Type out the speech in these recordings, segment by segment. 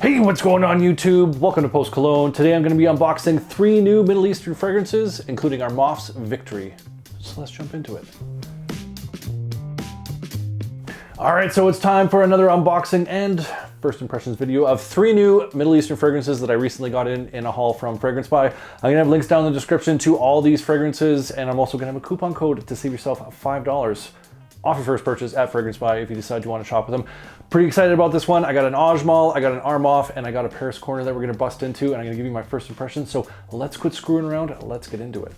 Hey, what's going on YouTube? Welcome to Post Cologne. Today I'm going to be unboxing 3 new Middle Eastern fragrances, including Armaf's Victory. So let's jump into it. All right, so it's time for another unboxing and first impressions video of 3 new Middle Eastern fragrances that I recently got in a haul from Fragrance Buy. I'm gonna have links down in the description to all these fragrances, and I'm also gonna have a coupon code to save yourself $5 off your first purchase at Fragrance Buy if you decide you want to shop with them. Pretty excited about this one. I got an Ajmal, I got an Armaf, and I got a Paris corner that we're gonna bust into, and I'm gonna give you my first impression. So let's quit screwing around, let's get into it.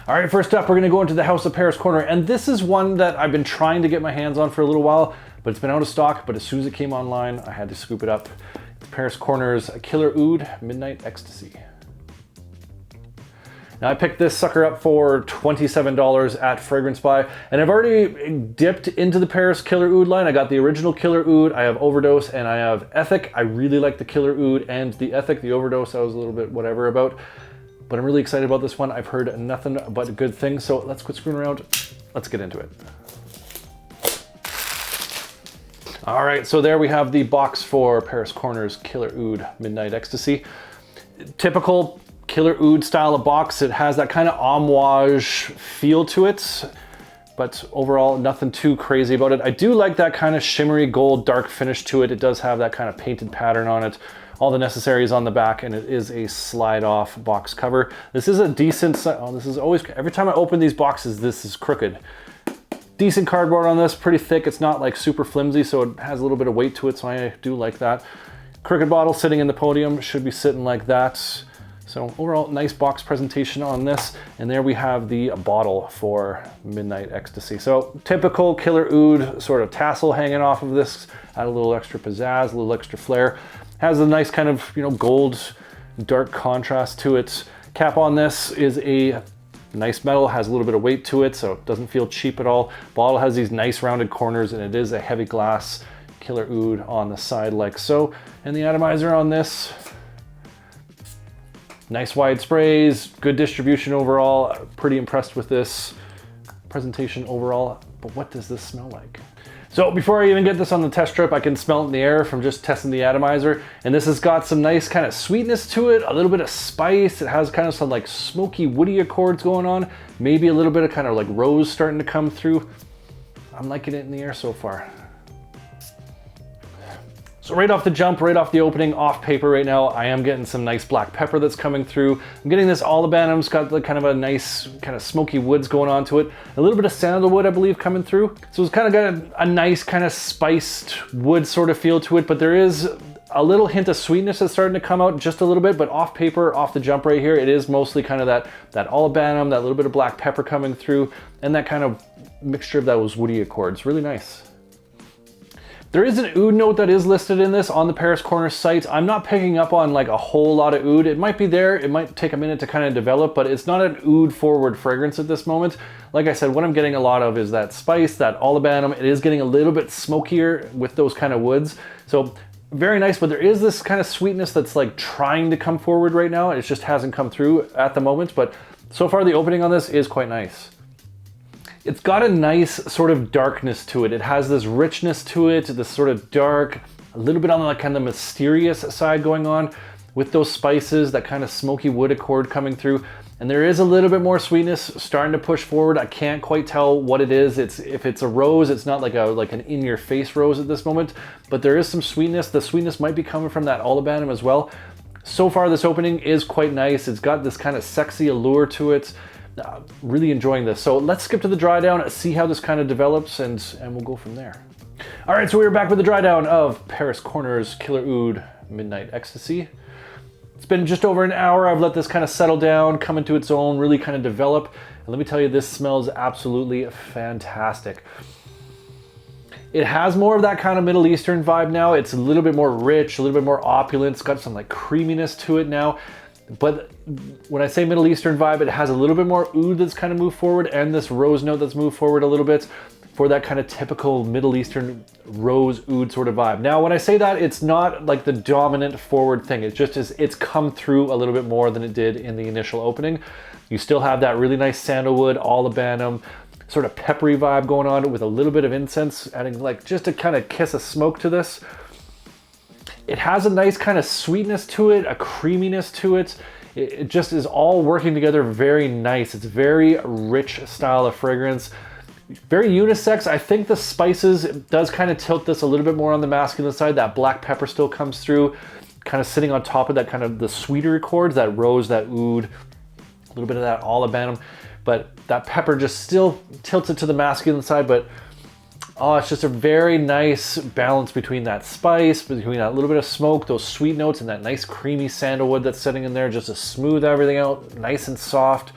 All right, first up, we're gonna go into the House of Paris corner, and this is one that I've been trying to get my hands on for a little while, but it's been out of stock, but as soon as it came online, I had to scoop it up. It's Paris Corner's Killer Oud Midnight Ecstasy. Now I picked this sucker up for $27 at Fragrance Buy, and I've already dipped into the Paris Killer Oud line. I got the original Killer Oud, I have Overdose, and I have Ethic. I really like the Killer Oud and the Ethic. The Overdose I was a little bit whatever about, but I'm really excited about this one. I've heard nothing but good things, so let's quit screwing around. Let's get into it. All right, so there we have the box for Paris Corner's Killer Oud Midnight Ecstasy. Typical Killer Oud style of box. It has that kind of homage feel to it, but overall nothing too crazy about it. I do like that kind of shimmery gold dark finish to it. It does have that kind of painted pattern on it. All the necessaries on the back, and it is a slide off box cover. This is a decent, oh, this is always, every time I open these boxes, this is crooked. Decent cardboard on this, pretty thick. It's not like super flimsy, so it has a little bit of weight to it, so I do like that. Crooked bottle sitting in the podium, should be sitting like that. So overall, nice box presentation on this. And there we have the bottle for Midnight Ecstasy. So typical Killer Oud sort of tassel hanging off of this. Add a little extra pizzazz, a little extra flair. Has a nice kind of, gold, dark contrast to it. Cap on this is a nice metal, has a little bit of weight to it, so it doesn't feel cheap at all. Bottle has these nice rounded corners, and it is a heavy glass Killer Oud on the side like so. And the atomizer on this, nice wide sprays, good distribution overall. Pretty impressed with this presentation overall, but what does this smell like? So before I even get this on the test strip, I can smell it in the air from just testing the atomizer. And this has got some nice kind of sweetness to it, a little bit of spice. It has kind of some like smoky, woody accords going on. Maybe a little bit of kind of like rose starting to come through. I'm liking it in the air so far. So right off the jump, right off the opening, off paper right now, I am getting some nice black pepper that's coming through. I'm getting this olibanum. It's got the kind of a nice kind of smoky woods going on to it. A little bit of sandalwood, I believe, coming through. So it's kind of got a nice kind of spiced wood sort of feel to it, but there is a little hint of sweetness that's starting to come out just a little bit, but off paper, off the jump right here, it is mostly kind of that olibanum, that little bit of black pepper coming through, and that kind of mixture of those woody accords. Really nice. There is an oud note that is listed in this on the Paris Corner site. I'm not picking up on like a whole lot of oud. It might be there, it might take a minute to kind of develop, but it's not an oud forward fragrance at this moment. Like I said, what I'm getting a lot of is that spice, that olibanum. It is getting a little bit smokier with those kind of woods. So very nice, but there is this kind of sweetness that's like trying to come forward right now. It just hasn't come through at the moment, but so far the opening on this is quite nice. It's got a nice sort of darkness to it. It has this richness to it, this sort of dark, a little bit on the kind of mysterious side going on with those spices, that kind of smoky wood accord coming through. And there is a little bit more sweetness starting to push forward. I can't quite tell what it is. If it's a rose, it's not like an in-your-face rose at this moment, but there is some sweetness. The sweetness might be coming from that olibanum as well. So far, this opening is quite nice. It's got this kind of sexy allure to it. Really enjoying this. So let's skip to the dry down, see how this kind of develops, and we'll go from there. All right, so we're back with the dry down of Paris Corner's Killer Oud Midnight Ecstasy. It's been just over an hour. I've let this kind of settle down, come into its own, really kind of develop. And let me tell you, this smells absolutely fantastic. It has more of that kind of Middle Eastern vibe now. It's a little bit more rich, a little bit more opulent. It's got some like creaminess to it now. But when I say Middle Eastern vibe, it has a little bit more oud that's kind of moved forward, and this rose note that's moved forward a little bit for that kind of typical Middle Eastern rose oud sort of vibe. Now, when I say that, it's not like the dominant forward thing. It's just it's come through a little bit more than it did in the initial opening. You still have that really nice sandalwood, olibanum, sort of peppery vibe going on with a little bit of incense, adding like just a kind of kiss of smoke to this. It has a nice kind of sweetness to it, a creaminess to it. It just is all working together very nice. It's a very rich style of fragrance. Very unisex. I think the spices does kind of tilt this a little bit more on the masculine side. That black pepper still comes through, kind of sitting on top of that kind of the sweeter chords, that rose, that oud, a little bit of that olibanum. But that pepper just still tilts it to the masculine side, but oh, it's just a very nice balance between that spice, between that little bit of smoke, those sweet notes, and that nice creamy sandalwood that's sitting in there just to smooth everything out, nice and soft.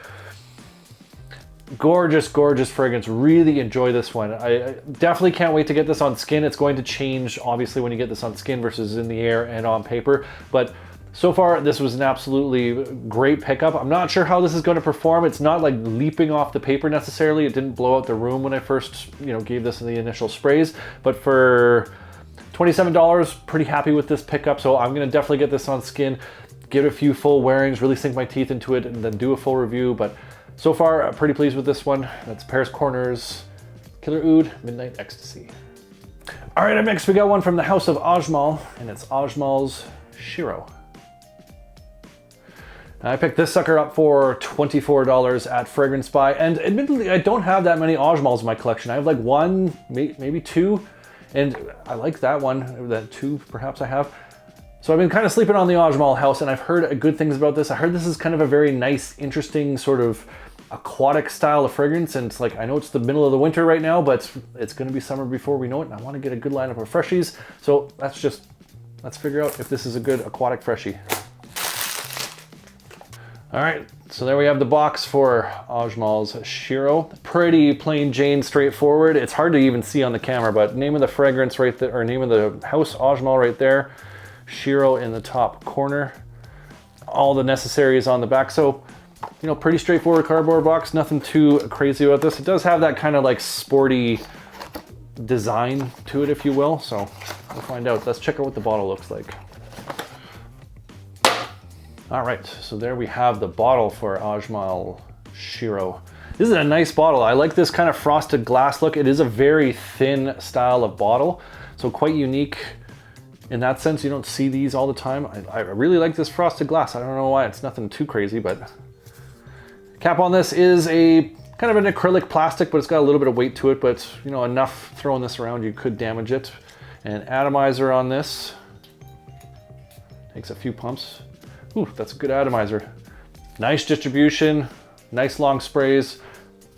Gorgeous, gorgeous fragrance. Really enjoy this one. I definitely can't wait to get this on skin. It's going to change, obviously, when you get this on skin versus in the air and on paper. But so far, this was an absolutely great pickup. I'm not sure how this is going to perform. It's not like leaping off the paper necessarily. It didn't blow out the room when I first, gave this the initial sprays. But for $27, pretty happy with this pickup. So I'm going to definitely get this on skin, give it a few full wearings, really sink my teeth into it, and then do a full review. But so far, I'm pretty pleased with this one. That's Paris Corners Killer Oud Midnight Ecstasy. All right, up next we got one from the house of Ajmal, and it's Ajmal's Shiro. I picked this sucker up for $24 at Fragrance Buy, and admittedly, I don't have that many Ajmals in my collection. I have like one, maybe two, and I like that one, that two perhaps I have. So I've been kind of sleeping on the Ajmal house, and I've heard good things about this. I heard this is kind of a very nice, interesting sort of aquatic style of fragrance, and it's like, I know it's the middle of the winter right now, but it's going to be summer before we know it, and I want to get a good lineup of freshies. So let's figure out if this is a good aquatic freshie. All right, so there we have the box for Ajmal's Shiro. Pretty plain Jane, straightforward. It's hard to even see on the camera, but name of the fragrance right there, or name of the house, Ajmal right there. Shiro in the top corner. All the necessaries on the back. So, pretty straightforward cardboard box. Nothing too crazy about this. It does have that kind of like sporty design to it, if you will. So we'll find out. Let's check out what the bottle looks like. All right, so there we have the bottle for Ajmal Shiro. This is a nice bottle. I like this kind of frosted glass look. It is a very thin style of bottle, so quite unique in that sense. You don't see these all the time. I really like this frosted glass. I don't know why. It's nothing too crazy, but cap on this is a kind of an acrylic plastic, but it's got a little bit of weight to it, but enough throwing this around you could damage it. And atomizer on this takes a few pumps. Ooh, that's a good atomizer. Nice distribution, nice long sprays.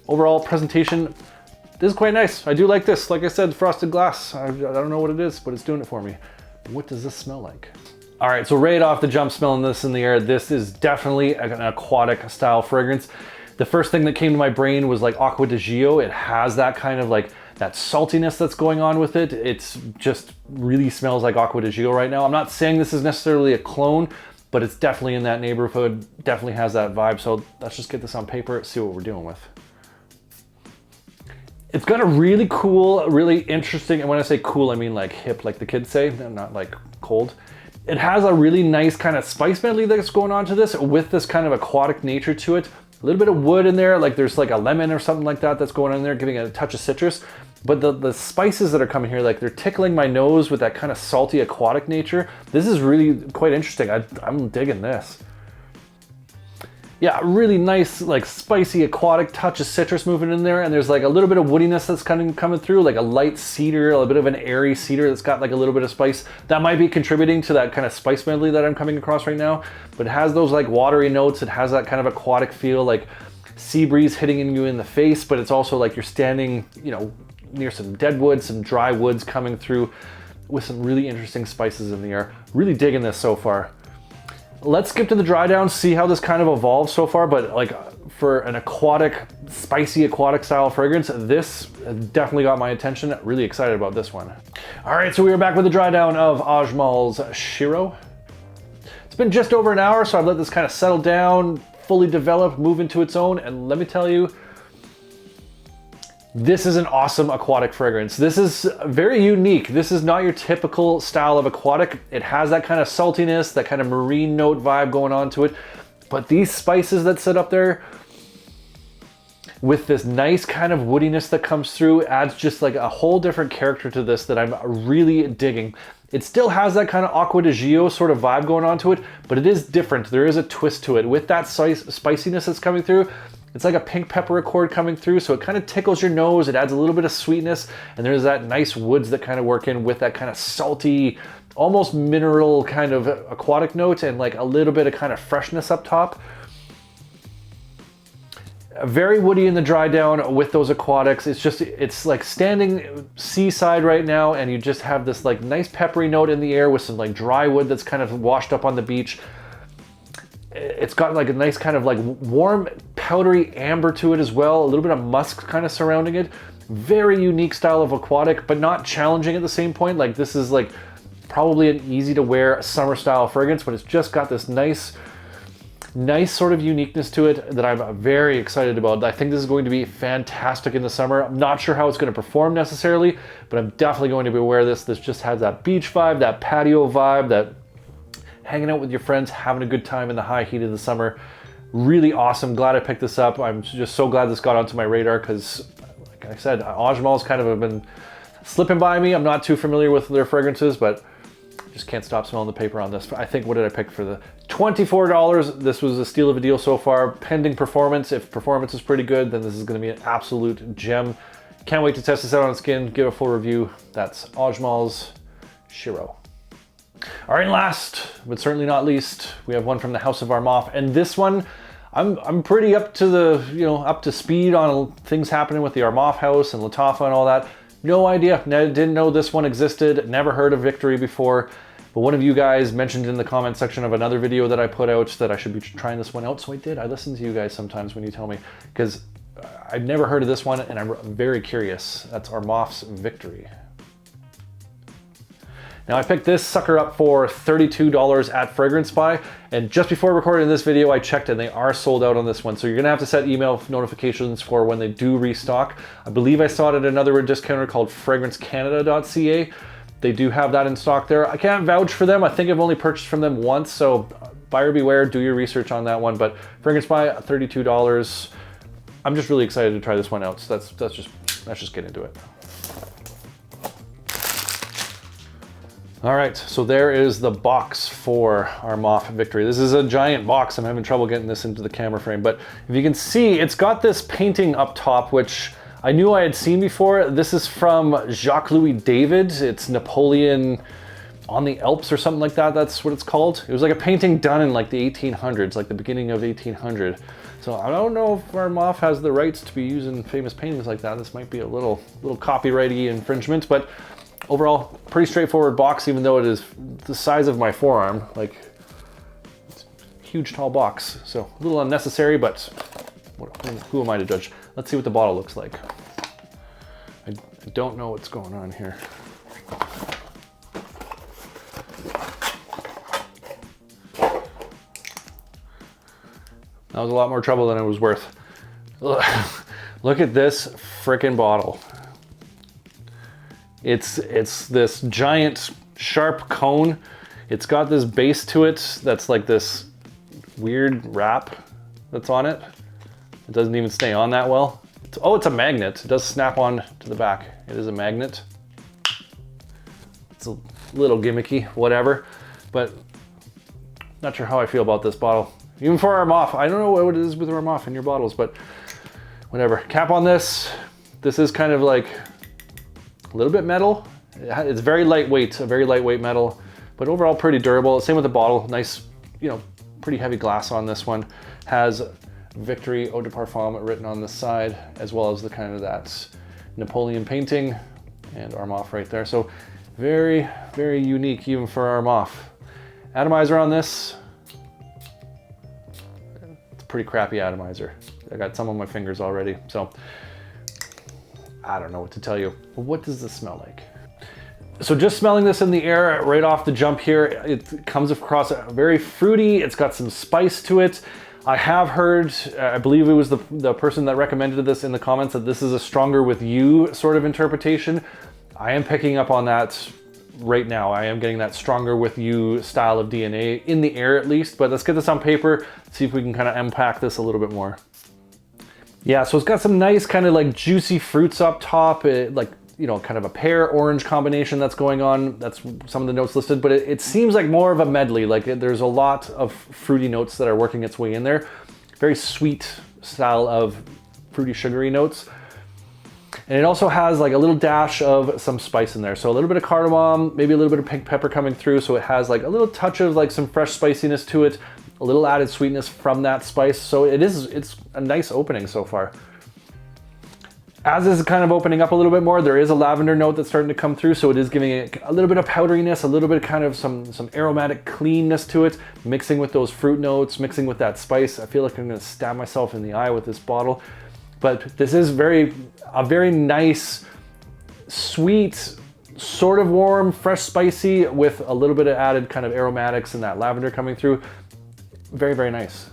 Overall presentation, this is quite nice. I do like this. Like I said, frosted glass. I don't know what it is, but it's doing it for me. What does this smell like? All right, so right off the jump, smelling this in the air, this is definitely an aquatic style fragrance. The first thing that came to my brain was like Acqua di Gio. It has that kind of like that saltiness that's going on with it. It's just really smells like Acqua di Gio right now. I'm not saying this is necessarily a clone, but it's definitely in that neighborhood, definitely has that vibe. So let's just get this on paper, see what we're dealing with. It's got a really cool, really interesting, and when I say cool, I mean like hip, like the kids say, not like cold. It has a really nice kind of spice medley that's going on to this with this kind of aquatic nature to it. A little bit of wood in there, like there's like a lemon or something like that that's going on there, giving it a touch of citrus. But the spices that are coming here, like they're tickling my nose with that kind of salty aquatic nature. This is really quite interesting. I'm digging this. Yeah, really nice, like spicy aquatic touch of citrus moving in there. And there's like a little bit of woodiness that's coming through, like a light cedar, a bit of an airy cedar that's got like a little bit of spice. That might be contributing to that kind of spice medley that I'm coming across right now. But it has those like watery notes. It has that kind of aquatic feel, like sea breeze hitting you in the face, but it's also like you're standing, near some dead wood, some dry woods coming through with some really interesting spices in the air. Really digging this so far. Let's skip to the dry down, see how this kind of evolves so far, but like for an aquatic, spicy aquatic style fragrance, this definitely got my attention. Really excited about this one. All right, so we are back with the dry down of Ajmal's Shiro. It's been just over an hour, so I've let this kind of settle down, fully develop, move into its own, and let me tell you, this is an awesome aquatic fragrance. This is very unique. This is not your typical style of aquatic. It has that kind of saltiness, that kind of marine note vibe going on to it. But these spices that sit up there with this nice kind of woodiness that comes through adds just like a whole different character to this that I'm really digging. It still has that kind of Acqua di Gio sort of vibe going on to it, but it is different. There is a twist to it. With that spiciness that's coming through, it's like a pink pepper accord coming through, so it kind of tickles your nose. It adds a little bit of sweetness, and there's that nice woods that kind of work in with that kind of salty, almost mineral kind of aquatic note, and like a little bit of kind of freshness up top. Very woody in the dry down with those aquatics. It's like standing seaside right now, and you just have this like nice peppery note in the air with some like dry wood that's kind of washed up on the beach. It's got like a nice kind of like warm, powdery amber to it as well. A little bit of musk kind of surrounding it. Very unique style of aquatic, but not challenging at the same point. Like this is like probably an easy to wear summer style fragrance, but it's just got this nice sort of uniqueness to it that I'm very excited about. I think this is going to be fantastic in the summer. I'm not sure how it's going to perform necessarily, but I'm definitely going to be aware of this. This just has that beach vibe, that patio vibe, that hanging out with your friends, having a good time in the high heat of the summer. Really awesome. Glad I picked this up. I'm just so glad this got onto my radar because, like I said, Ajmal's kind of been slipping by me. I'm not too familiar with their fragrances, but just can't stop smelling the paper on this. I think, what did I pick for the $24? This was a steal of a deal so far, pending performance. If performance is pretty good, then this is going to be an absolute gem. Can't wait to test this out on skin, give a full review. That's Ajmal's Shiro. All right, and last, but certainly not least, we have one from the House of Armaf, and this one, I'm pretty up to speed on things happening with the Armaf house and Lattafa and all that. No idea, didn't know this one existed, never heard of Victory before, but one of you guys mentioned in the comment section of another video that I put out that I should be trying this one out, so I did. I listen to you guys sometimes when you tell me, because I've never heard of this one, and I'm very curious. That's Armaf's Victory. Now I picked this sucker up for $32 at Fragrance Buy, and just before recording this video I checked and they are sold out on this one, so you're gonna have to set email notifications for when they do restock. I believe I saw it at another discounter called fragrancecanada.ca. They do have that in stock there. I can't vouch for them. I think I've only purchased from them once, so buyer beware, do your research on that one, but Fragrance Buy, $32. I'm just really excited to try this one out, so let's just get into it. All right, so there is the box for Armaf Victory. This is a giant box. I'm having trouble getting this into the camera frame, but if you can see, it's got this painting up top, which I knew I had seen before. This is from Jacques-Louis David. It's Napoleon on the Alps or something like that. That's what it's called. It was like a painting done in like the 1800s, like the beginning of 1800. So I don't know if Armaf has the rights to be using famous paintings like that. This might be a little copyrighty infringement, but overall, pretty straightforward box, even though it is the size of my forearm. Like, it's a huge, tall box. So a little unnecessary, but who am I to judge? Let's see what the bottle looks like. I don't know what's going on here. That was a lot more trouble than it was worth. Look at this frickin' bottle. It's this giant sharp cone. It's got this base to it that's like this weird wrap that's on it. It doesn't even stay on that well. It's a magnet. It does snap on to the back. It is a magnet. It's a little gimmicky, whatever, but not sure how I feel about this bottle. Even for Armaf, I don't know what it is with Armaf in your bottles, but whatever. Cap on this. This is kind of like a little bit metal. It's very lightweight, a very lightweight metal, but overall pretty durable. Same with the bottle. Nice, pretty heavy glass on this one. Has Victory Eau de Parfum written on the side, as well as the kind of that Napoleon painting and Armaf right there. So very, very unique even for Armaf. Atomizer on this. It's a pretty crappy atomizer. I got some on my fingers already, so I don't know what to tell you. But what does this smell like? So just smelling this in the air right off the jump here, it comes across very fruity. It's got some spice to it. I have heard, I believe it was the person that recommended this in the comments, that this is a stronger with you sort of interpretation. I am picking up on that right now. I am getting that stronger with you style of DNA in the air at least, but let's get this on paper, see if we can kind of unpack this a little bit more. Yeah, so it's got some nice kind of like juicy fruits up top. Like you know, kind of a pear orange combination that's going on. That's some of the notes listed, but it seems like more of a medley. Like there's a lot of fruity notes that are working its way in there. Very sweet style of fruity sugary notes. And it also has like a little dash of some spice in there. So a little bit of cardamom, maybe a little bit of pink pepper coming through. So it has like a little touch of like some fresh spiciness to it, a little added sweetness from that spice. So it's a nice opening so far. As this is kind of opening up a little bit more, there is a lavender note that's starting to come through. So it is giving it a little bit of powderiness, a little bit of kind of some aromatic cleanness to it, mixing with those fruit notes, mixing with that spice. I feel like I'm gonna stab myself in the eye with this bottle. But this is a very nice, sweet, sort of warm, fresh, spicy with a little bit of added kind of aromatics and that lavender coming through. Very, very nice.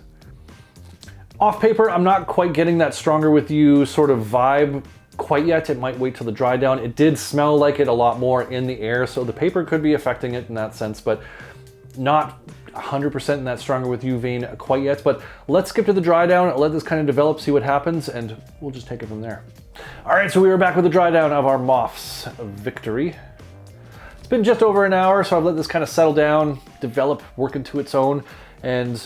Off paper, I'm not quite getting that stronger with you sort of vibe quite yet. It might wait till the dry down. It did smell like it a lot more in the air, so the paper could be affecting it in that sense, but not 100% in that stronger with you vein quite yet. But let's skip to the dry down, let this kind of develop, see what happens, and we'll just take it from there. All right, so we are back with the dry down of Armaf's Victory. It's been just over an hour, so I've let this kind of settle down, develop, work into its own, and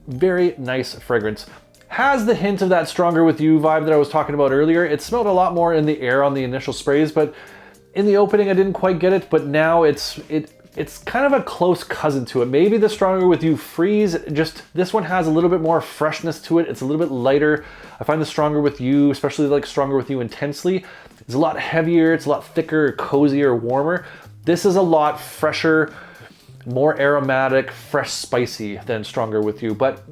very nice fragrance. Has the hint of that stronger with you vibe that I was talking about earlier. It smelled a lot more in the air on the initial sprays, but in the opening I didn't quite get it, but now it's kind of a close cousin to it. Maybe the stronger with you freeze, just this one has a little bit more freshness to it. It's a little bit lighter. I find the stronger with you, especially like stronger with you intensely, it's a lot heavier, it's a lot thicker, cozier, warmer. This is a lot fresher, more aromatic, fresh, spicy than stronger with you, but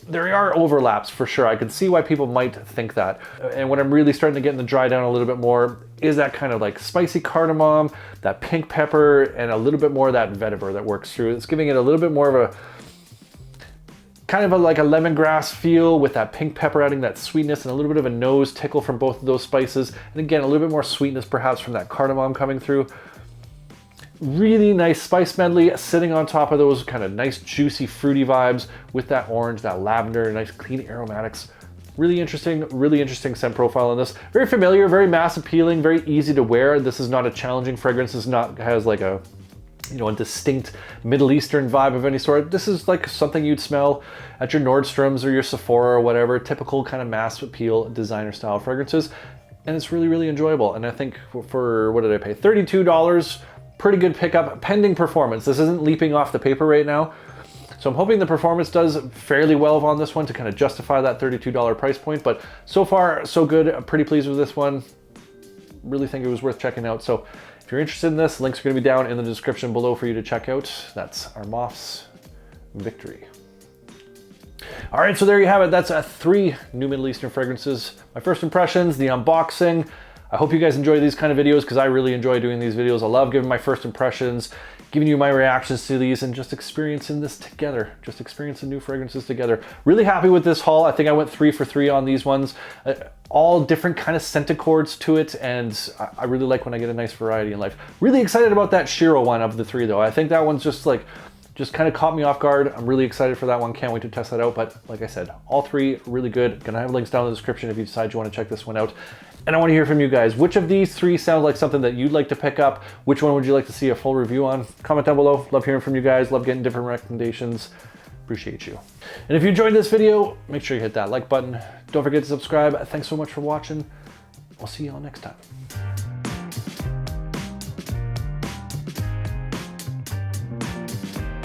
there are overlaps for sure. I can see why people might think that. And what I'm really starting to get in the dry down a little bit more is that kind of like spicy cardamom, that pink pepper, and a little bit more of that vetiver that works through. It's giving it a little bit more of a kind of like a lemongrass feel with that pink pepper adding that sweetness and a little bit of a nose tickle from both of those spices. And again, a little bit more sweetness perhaps from that cardamom coming through. Really nice spice medley sitting on top of those kind of nice juicy fruity vibes with that orange, that lavender, nice clean aromatics. Really interesting scent profile on this. Very familiar, very mass appealing, very easy to wear. This is not a challenging fragrance. This has like a, you know, a distinct Middle Eastern vibe of any sort. This is like something you'd smell at your Nordstrom's or your Sephora or whatever, typical kind of mass appeal designer style fragrances. And it's really enjoyable. And I think for, what did I pay? $32. Pretty good pickup, pending performance. This isn't leaping off the paper right now. So I'm hoping the performance does fairly well on this one to kind of justify that $32 price point. But so far, so good. I'm pretty pleased with this one. Really think it was worth checking out. So if you're interested in this, links are gonna be down in the description below for you to check out. That's Armaf's Victory. All right, so there you have it. That's 3 new Middle Eastern fragrances. My first impressions, the unboxing. I hope you guys enjoy these kind of videos because I really enjoy doing these videos. I love giving my first impressions, giving you my reactions to these, and just experiencing this together, just experiencing new fragrances together. Really happy with this haul. I think I went 3 for 3 on these ones. All different kind of scent accords to it, and I really like when I get a nice variety in life. Really excited about that Shiro one of the 3 though. I think that one's just kind of caught me off guard. I'm really excited for that one. Can't wait to test that out. But like I said, all 3 really good. Gonna have links down in the description if you decide you want to check this one out. And I want to hear from you guys. Which of these 3 sound like something that you'd like to pick up? Which one would you like to see a full review on? Comment down below. Love hearing from you guys. Love getting different recommendations. Appreciate you. And if you enjoyed this video, make sure you hit that like button. Don't forget to subscribe. Thanks so much for watching. I'll see you all next time.